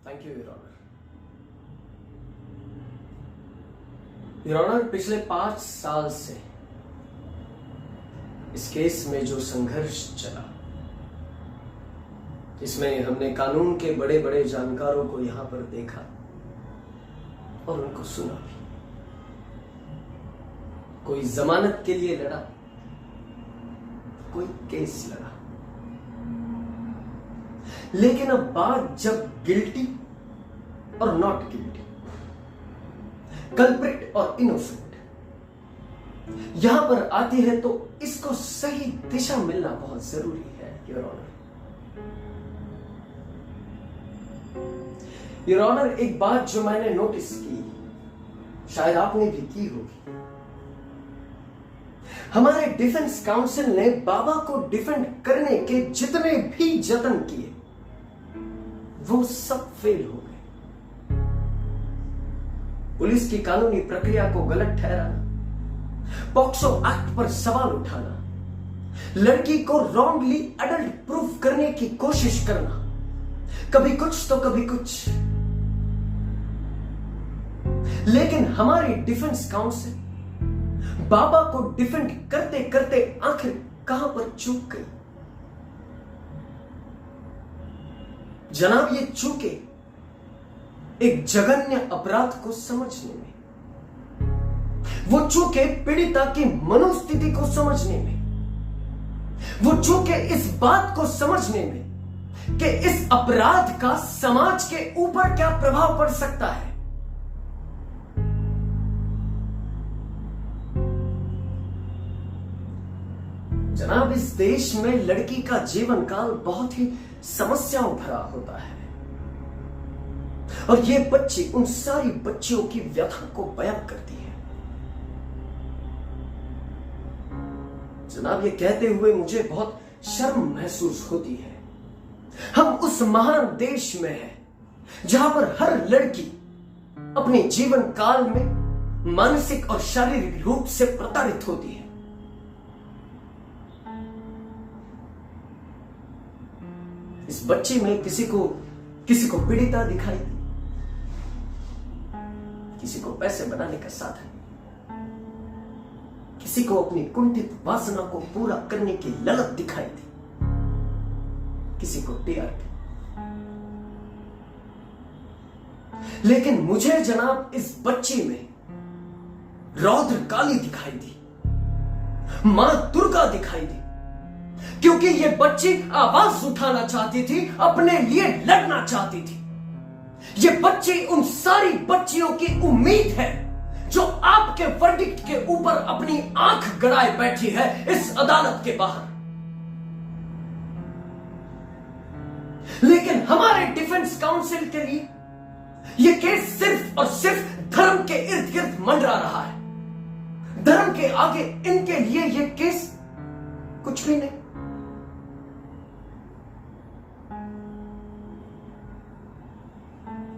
Thank you your honour. Your honour, पिछले 5 साल से इस केस में जो संघर्ष चला, इसमें हमने कानून के बड़े बड़े जानकारों को यहां पर देखा और उनको सुना भी। कोई जमानत के लिए लड़ा, कोई केस लड़ा, लेकिन अब बात जब गिल्टी और नॉट गिल्टी, कल्प्रिट और इनोसेंट यहां पर आती है, तो इसको सही दिशा मिलना बहुत जरूरी है योर ऑनर। योर ऑनर, एक बात जो मैंने नोटिस की, शायद आपने भी की होगी, हमारे डिफेंस काउंसिल ने बाबा को डिफेंड करने के जितने भी जतन किए वो सब फेल हो गए। पुलिस की कानूनी प्रक्रिया को गलत ठहराना, पॉक्सो एक्ट पर सवाल उठाना, लड़की को रॉन्गली अडल्ट प्रूफ करने की कोशिश करना, कभी कुछ तो कभी कुछ। लेकिन हमारी डिफेंस काउंसिल बाबा को डिफेंड करते करते आखिर कहां पर चूक गई। जनाब, ये चूके एक जघन्य अपराध को समझने में, वो चूके पीड़िता की मनोस्थिति को समझने में, वो चूके इस बात को समझने में कि इस अपराध का समाज के ऊपर क्या प्रभाव पड़ सकता है। जनाब, इस देश में लड़की का जीवन काल बहुत ही समस्याओं भरा होता है और ये बच्ची उन सारी बच्चियों की व्यथा को बयां करती है। जनाब, ये कहते हुए मुझे बहुत शर्म महसूस होती है। हम उस महान देश में हैं जहां पर हर लड़की अपने जीवन काल में मानसिक और शारीरिक रूप से प्रताड़ित होती है। इस बच्ची में किसी को पीड़िता दिखाई दी, किसी को पैसे बनाने का साधन, किसी को अपनी कुंठित वासना को पूरा करने की ललक दिखाई दी, किसी को टीआरपी। लेकिन मुझे जनाब इस बच्ची में रौद्र काली दिखाई दी, मां दुर्गा दिखाई दी, क्योंकि ये बच्ची आवाज उठाना चाहती थी, अपने लिए लड़ना चाहती थी। ये बच्ची उन सारी बच्चियों की उम्मीद है जो आपके वर्डिक्ट के ऊपर अपनी आंख गड़ाए बैठी है इस अदालत के बाहर। लेकिन हमारे डिफेंस काउंसिल के लिए यह केस सिर्फ और सिर्फ धर्म के इर्द गिर्द मंडरा रहा है। धर्म के आगे इनके लिए यह केस कुछ भी नहीं।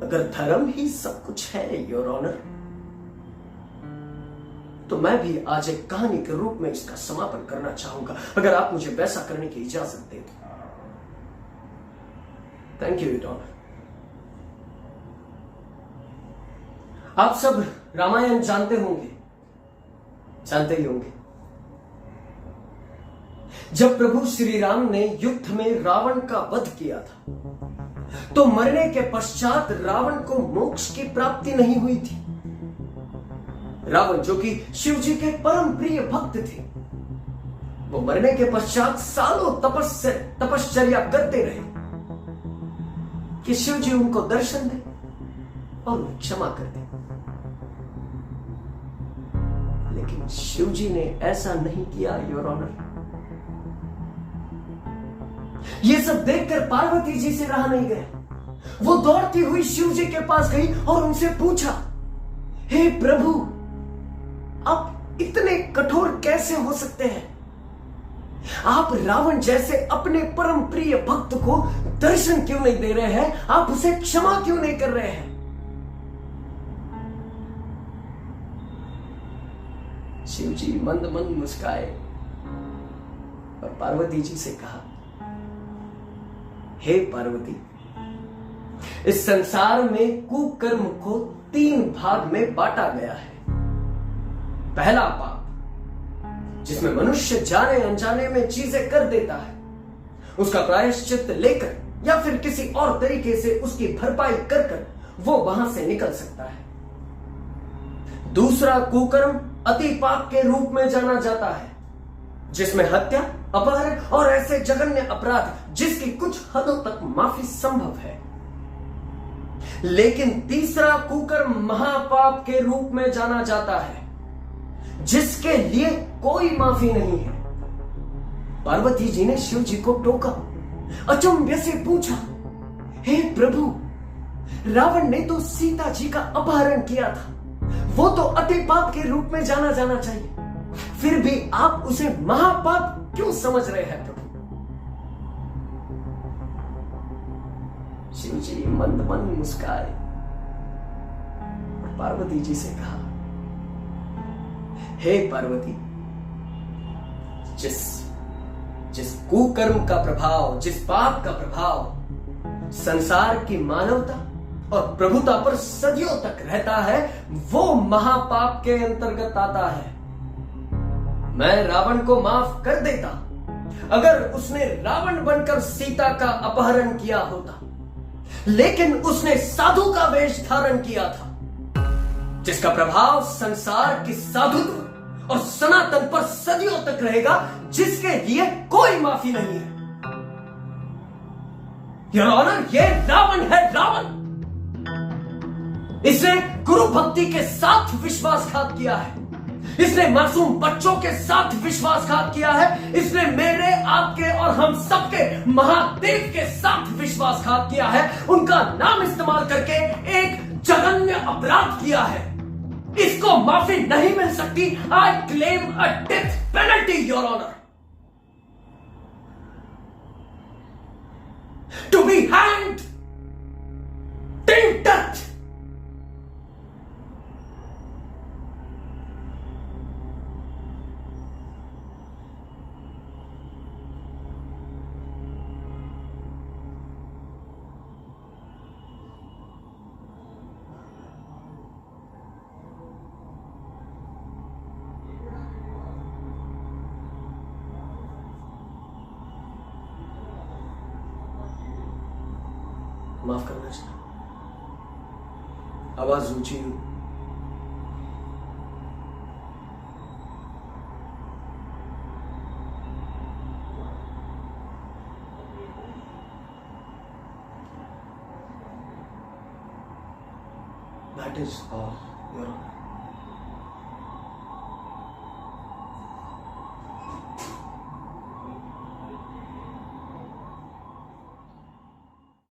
अगर धर्म ही सब कुछ है योर ऑनर, तो मैं भी आज एक कहानी के रूप में इसका समापन करना चाहूंगा, अगर आप मुझे वैसा करने की इजाजत दें तो। Thank you your honour. आप सब रामायण जानते होंगे, जानते ही होंगे। जब प्रभु श्री राम ने युद्ध में रावण का वध किया था, तो मरने के पश्चात रावण को मोक्ष की प्राप्ति नहीं हुई थी। रावण, जो कि शिव जी के परम प्रिय भक्त थे, वो मरने के पश्चात सालों तपश्चर्या करते रहे कि शिव जी उनको दर्शन दे और क्षमा कर दे। लेकिन शिव जी ने ऐसा नहीं किया योर ऑनर। ये सब देखकर पार्वती जी से रहा नहीं गया। वो दौड़ती हुई शिव जी के पास गई और उनसे पूछा, हे प्रभु, आप इतने कठोर कैसे हो सकते हैं? आप रावण जैसे अपने परम प्रिय भक्त को दर्शन क्यों नहीं दे रहे हैं? आप उसे क्षमा क्यों नहीं कर रहे हैं? शिव जी मंद मंद मुस्काए और पार्वती जी से कहा, हे पार्वती, इस संसार में कुकर्म को 3 भाग में बांटा गया है। पहला पाप, जिसमें मनुष्य जाने अनजाने में चीजें कर देता है, उसका प्रायश्चित लेकर या फिर किसी और तरीके से उसकी भरपाई कर कर वो वहां से निकल सकता है। दूसरा कुकर्म अति पाप के रूप में जाना जाता है, जिसमें हत्या, अपहरण और ऐसे जघन्य अपराध जिसकी कुछ हदों तक माफी संभव है। लेकिन तीसरा कुकर्म महापाप के रूप में जाना जाता है, जिसके लिए कोई माफी नहीं है। पार्वती जी ने शिव जी को टोका, अचंभे से पूछा, हे प्रभु, रावण ने तो सीता जी का अपहरण किया था, वो तो अति पाप के रूप में जाना जाना चाहिए, फिर भी आप उसे महापाप क्यों समझ रहे हैं प्रभु? शिव जी मंद मंद मुस्काए और पार्वती जी से कहा, हे पार्वती, जिस कुकर्म का प्रभाव, जिस पाप का प्रभाव संसार की मानवता और प्रभुता पर सदियों तक रहता है, वो महापाप के अंतर्गत आता है। मैं रावण को माफ कर देता अगर उसने रावण बनकर सीता का अपहरण किया होता, लेकिन उसने साधु का वेश धारण किया था, जिसका प्रभाव संसार की साधुत्व और सनातन पर सदियों तक रहेगा, जिसके लिए कोई माफी नहीं है। योर ऑनर, ये रावण है, रावण। इसने गुरु भक्ति के साथ विश्वासघात किया है, इसने मासूम बच्चों के साथ विश्वासघात किया है, इसने मेरे, आपके और हम सबके महादेव के साथ विश्वासघात किया है, उनका नाम इस्तेमाल करके एक जघन्य अपराध किया है। इसको माफी नहीं मिल सकती। I claim a death penalty, your honour, to be hanged till death. माफ करना चाहिए, आवाज ऊंची हुई। That is all, Your Honor.